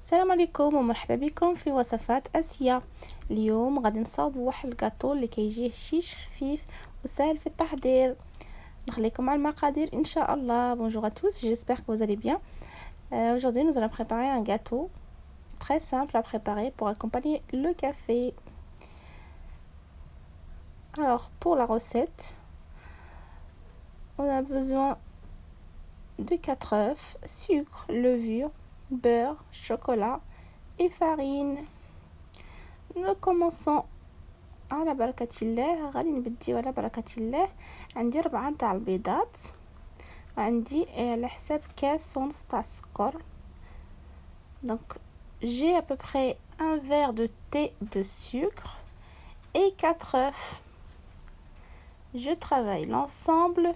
السلام عليكم ومرحبا بكم في وصفات آسيا. اليوم غادي نصاوب واحد الجاتو اللي كيجيه هشيش خفيف وسهل في التحضير. نخليكم مع المقادير ان شاء الله. Bonjour à tous, j'espère que vous allez bien. Aujourd'hui nous allons préparer un gâteau très simple à préparer pour accompagner le café. Alors pour la recette, on a besoin de 4 œufs, sucre, levure, beurre, chocolat et farine. Nous commençons على بركة الله. غادي نبديو على بركة الله. عندي 4 تاع البيضات، عندي على حساب كاس ونص تاع السكر. Donc j'ai à peu près un verre de thé de sucre et 4 œufs. Je travaille l'ensemble.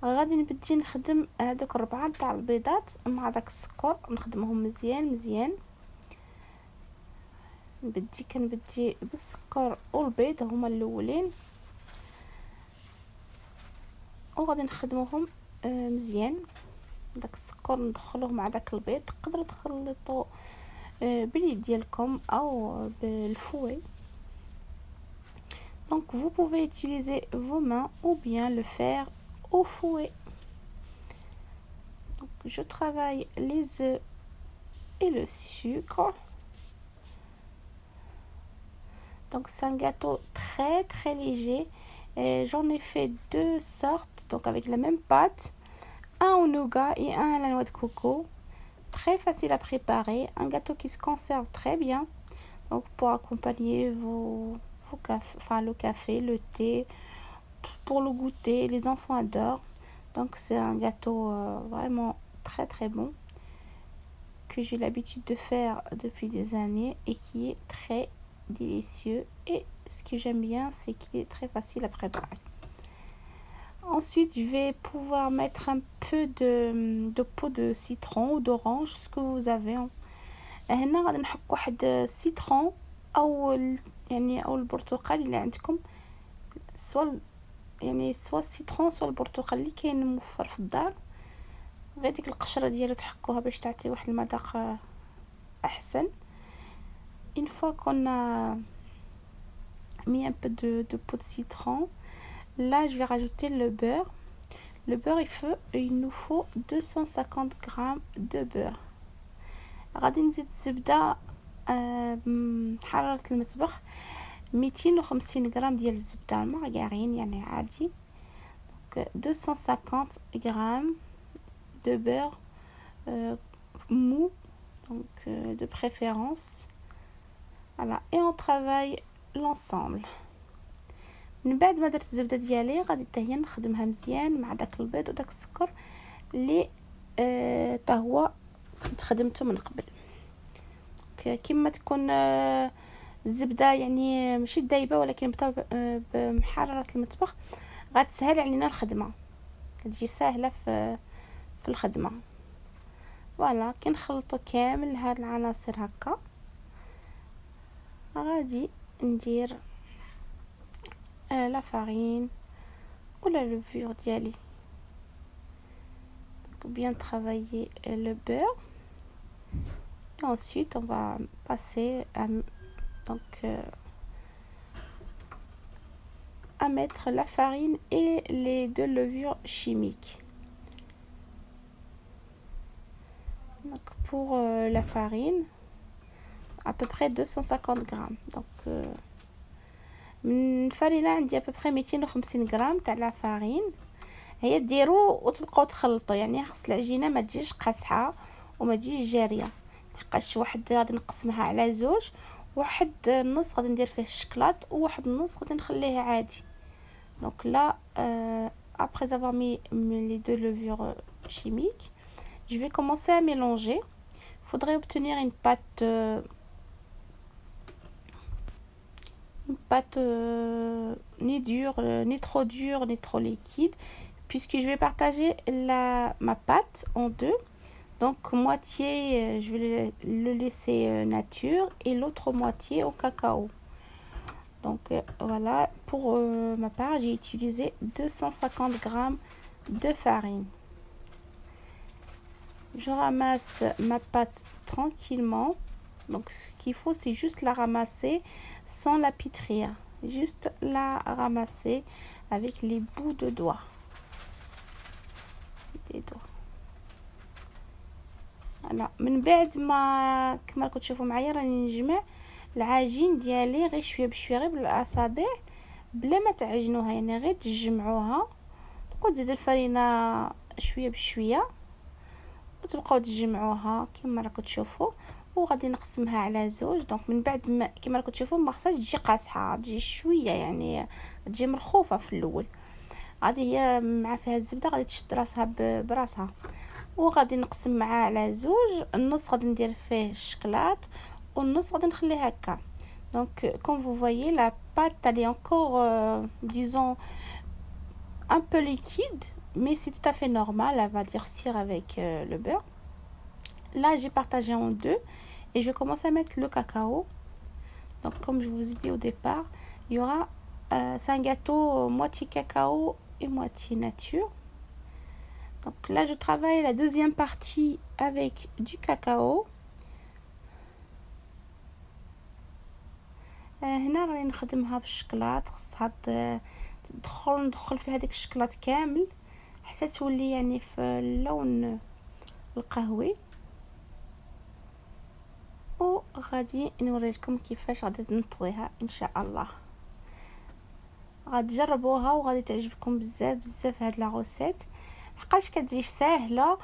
غادي نبدي نخدم هذوك 4 تاع البيضات مع داك السكر، نخدمهم مزيان. كنبدي بالسكر والبيض هما الاولين، وغادي نخدموهم مزيان. داك السكر ندخلوه مع داك البيض، تقدروا تخلطوا باليد ديالكم او بالفوي. Donc vous pouvez utiliser vos mains ou bien le faire au fouet. Donc, je travaille les œufs et le sucre. Donc c'est un gâteau très léger. J'en ai fait 2 sortes, donc avec la même pâte, un au nougat et un à la noix de coco. Très facile à préparer, un gâteau qui se conserve très bien. Donc pour accompagner le café, le thé, pour le goûter, les enfants adorent. Donc c'est un gâteau vraiment très bon que j'ai l'habitude de faire depuis des années et qui est très délicieux. Et ce que j'aime bien, c'est qu'il est très facile à préparer. Ensuite, je vais pouvoir mettre un peu de peau de citron ou d'orange, ce que vous avez. هنا غادي نحط واحد السيترون او البرتقال اللي عندكم، سواء السيترون سواء البرتقال اللي كاين موفر في الدار. غير ديك القشره ديالو تحكوها باش تعطي واحد المذاق احسن. Une fois qu'on a mis un peu de peau de citron, là je vais rajouter le beurre. Le beurre il nous faut 250 grammes de beurre. غادي نزيد الزبده حرارة المطبخ 250 غرام ديال الزبده المارغرين يعني عادي. Donc 250 grammes de beurre mou, donc de préférence. Voilà, et on travaille l'ensemble. من بعد ما درت الزبده ديالي غادي حتى هي نخدمها مزيان مع داك البيض وداك السكر اللي حتى هو كنت خدمته من قبل. كما تكون الزبده يعني ماشي دايبه ولكن بحراره المطبخ غتسهل علينا الخدمه، كتجي سهله في الخدمه. فوالا كنخلطوا كامل هاد العناصر هكا. غادي ندير لا فارين ولا لوفور ديالي. Donc bien travailler le beurre. Et ensuite on va passer à mettre la farine et les 2 levures chimiques. Donc pour la farine, à peu près 250 grammes. Donc من الفرينه عندي à peu près 250 غرام تاع لا فارين. هي ديروا وتبقاو تخلطوا، يعني خص العجينه ما تجيش قاصحه وما تجيش جاريه، لحقاش واحد غادي نقسمها على 2، واحد النص غادي ندير فيه الشكلاط وواحد النص غادي نخليه عادي. Donc là après avoir mis les 2 levures chimiques, je vais commencer à mélanger. Il faudrait obtenir une pâte ni dure, ni trop dure, ni trop liquide, puisque je vais partager ma pâte en 2. Donc moitié je vais le laisser nature et l'autre moitié au cacao. Donc voilà, pour ma part j'ai utilisé 250 grammes de farine. Je ramasse ma pâte tranquillement. Donc ce qu'il faut, c'est juste la ramasser sans la pétrir. Juste la ramasser avec les bouts de doigts. Des doigts. voilà. من بعد ما كما راكم تشوفوا معايا راني نجمع العجين ديالي غير شويه بشويه غير بالاصابع بلا ما تعجنوها، يعني غير تجمعوها. تزيدوا الفرينه شويه بشويه وتبقاو تجمعوها كما راكم تشوفوا. وغادي نقسمها على زوج. دونك من بعد ما كما راكم تشوفوا ما خصهاش تجي قاصحه، تجي شويه يعني تجي مرخوفه في الاول. غادي هي مع فيها الزبده غادي تشد راسها براسها. وغادي نقسم معاه على زوج. النص غادي ندير فيه الشكلاط والنص غادي نخليه هكا. دونك comme vous voyez la pâte elle est encore disons un peu liquide, mais c'est tout à fait normal, elle va durcir avec le beurre. Là j'ai partagé en deux et je commence à mettre le cacao. Donc comme je vous ai dit au départ, il y aura c'est un gâteau moitié cacao et moitié nature. Donc là je travaille la deuxième partie avec du cacao. هنا راني نخدمها بالشكلاط، خصها ندخل في هذاك الشكلاط كامل حتى تولي يعني في اللون القهوي. وغادي نوري لكم كيفاش غادي نطويها ان شاء الله. غادي تجربوها وغادي تعجبكم بزاف بزاف هاد لا غوسيت، حقاش كتجي ساهله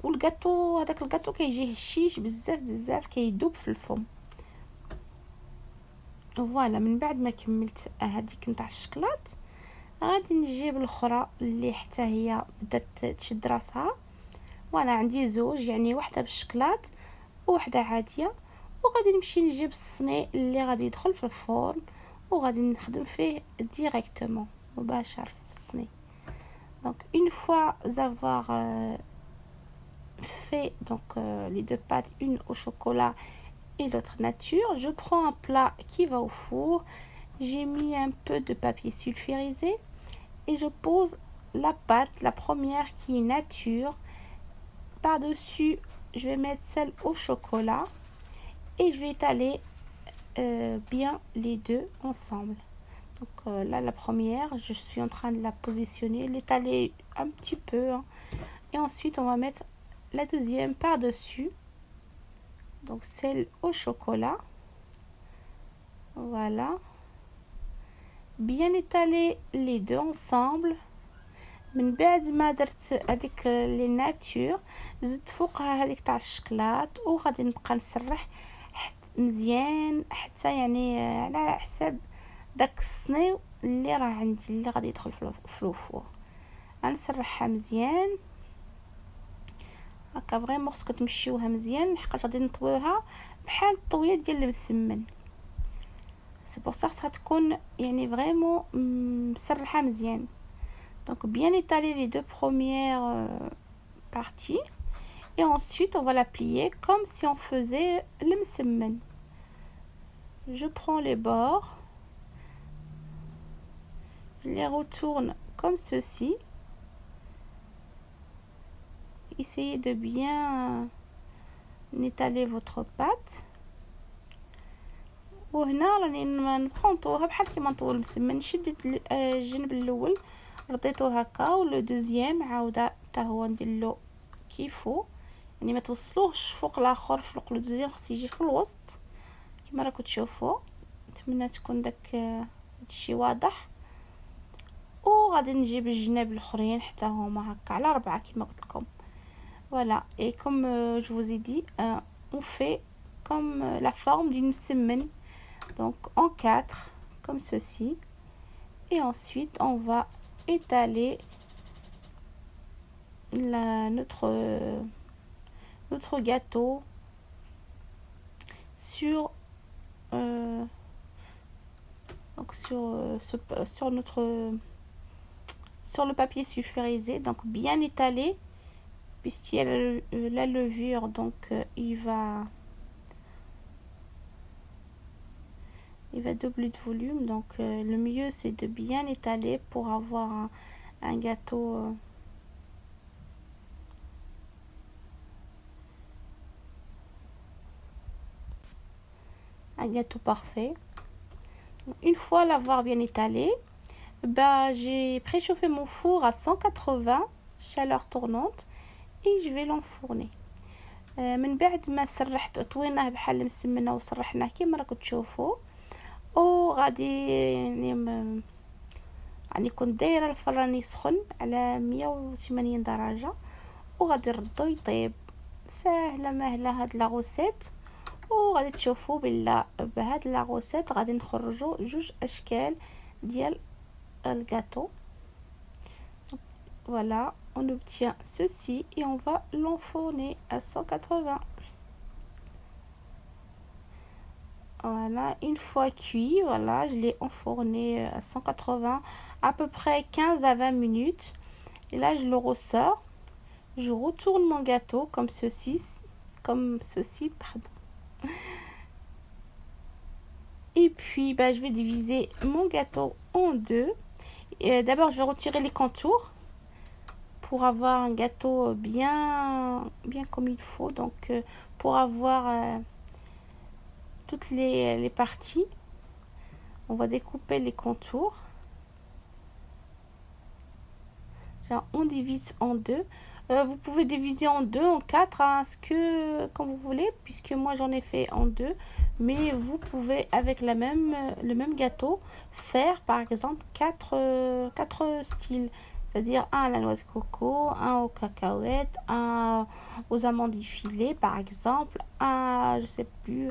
والكاطو هذاك الكاطو كيجي هشيش بزاف بزاف كيدوب في الفم. فوالا من بعد ما كملت هذيك نتاع الشكلاط غادي نجيب الاخرى اللي حتى هي بدات تشد راسها. وانا عندي زوج، يعني واحده بالشكلاط وواحده عاديه. وغادي نمشي نجيب الصني اللي غادي يدخل في الفرن وغادي نخدم فيه ديريكتومون مباشر في الصني. Donc une fois avoir fait donc les deux pâtes, une au chocolat et l'autre nature, je prends un plat qui va au four. J'ai mis un peu de papier sulfurisé et je pose la pâte, la première qui est nature. Par-dessus, je vais mettre celle au chocolat et je vais étaler bien les deux ensemble. Donc là, la première, je suis en train de la positionner, l'étaler un petit peu. Hein. Et ensuite, on va mettre la deuxième par-dessus. Donc celle au chocolat. Voilà. Bien étaler les deux ensemble. من بعد ما درت هذيك لي ناتور زدت فوقها هذيك تاع الشكلاط وغادي نبقى نسرح مزيان حتى يعني على حساب داك الصني اللي راه عندي اللي غادي يدخل في الفور. غنسرحها مزيان هكا فريمون خصكم تمشيوها مزيان لحقاش غادي نطويوها بحال الطويه ديال المسمن. سي بور سا خصها تكون يعني فريمون مسرحه مزيان. Donc bien étaler les deux premières parties et ensuite on va la plier comme si on faisait le msemen. Je prends les bords, je les retourne comme ceci. Essayez de bien étaler votre pâte. وهنا راني نبقاو نطويوها بحال كيما نطوي المسمن. شديت الجنب الاول رديتو هكا ولو دوزيام عاوده حتى هو نديرلو كيفو، يعني ما توصلوش فوق الاخر. في لو دوزيام خص يجي في الوسط كما راكم تشوفوا. نتمنى تكون داك هادشي واضح. وغادي نجيب الجناب الاخرين حتى هما هكا على 4 كما قلت لكم. Voilà, et comme je vous ai dit, on fait comme la forme d'une semaine, donc en 4, comme ceci. Et ensuite, on va étaler notre gâteau sur donc sur le papier sulfurisé, donc bien étalé puisqu'il y a la levure, donc il va doubler de volume. Donc le mieux c'est de bien étaler pour avoir un gâteau un gâteau parfait. Une fois l'avoir bien étalé, j'ai préchauffé mon four à 180 chaleur tournante et je vais l'enfourner. من بعد ما سرحت طويناه بحال المسمنه وسرحناه كيما راكم تشوفوا، وغادي يعني كنت دايره الفران يسخن على 180 درجه وغادي نردو يطيب. سهله مهله هاد لاغوسيت، وغادي تشوفوا بلا بهاد لاغوسيت غادي نخرجوا جوج اشكال ديال الجاتو. Voilà, on obtient ceci et on va l'enfourner à 180. Voilà, une fois cuit, voilà, je l'ai enfourné à 180 à peu près 15 à 20 minutes. Et là, je le ressors. Je retourne mon gâteau comme ceci, pardon. Et puis, je vais diviser mon gâteau en deux. D'abord, je vais retirer les contours pour avoir un gâteau bien comme il faut. Donc, pour avoir toutes les parties, on va découper les contours. Genre, on divise en deux. Vous pouvez diviser en deux, en quatre, hein, comme vous voulez, puisque moi j'en ai fait en deux. Mais vous pouvez, avec le même gâteau, faire par exemple quatre styles. C'est-à-dire un à la noix de coco, un aux cacahuètes, un aux amandes effilées par exemple, un, je sais plus,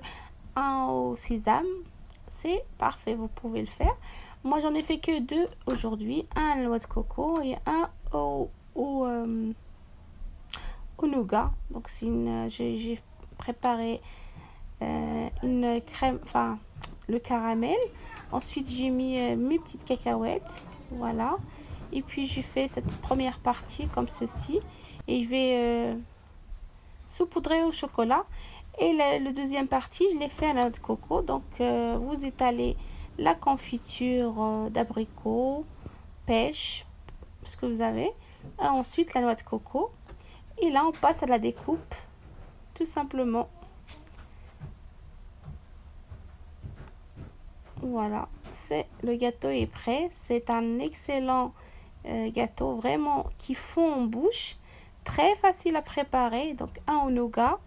un au sésame. C'est parfait, vous pouvez le faire. Moi j'en ai fait que deux aujourd'hui, un à la noix de coco et un au nougat. Donc j'ai préparé une crème, enfin le caramel. Ensuite j'ai mis mes petites cacahuètes, voilà. Et puis j'ai fait cette première partie comme ceci et je vais saupoudrer au chocolat. Et la deuxième partie, je l'ai fait à la noix de coco. Donc vous étalez la confiture d'abricot, pêche, ce que vous avez. Et ensuite la noix de coco. Et là on passe à la découpe, tout simplement. Voilà, le gâteau est prêt. C'est un excellent gâteau vraiment qui fond en bouche, très facile à préparer. Donc un au nougat,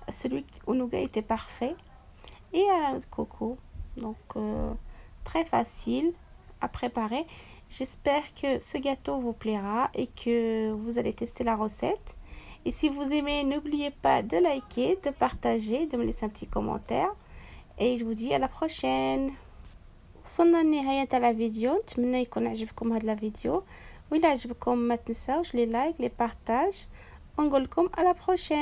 celui au nougat était parfait, et à la noix de coco. Donc très facile à préparer. J'espère que ce gâteau vous plaira et que vous allez tester la recette. Et si vous aimez, n'oubliez pas de liker, de partager, de me laisser un petit commentaire. Et je vous dis à la prochaine. وصلنا لنهاية تاع الفيديو. نتمنى يكون عجبكم هذا الفيديو، وإلا عجبكم ما تنساوش لي لايك لي بارطاج، ونقول لكم على بروشين.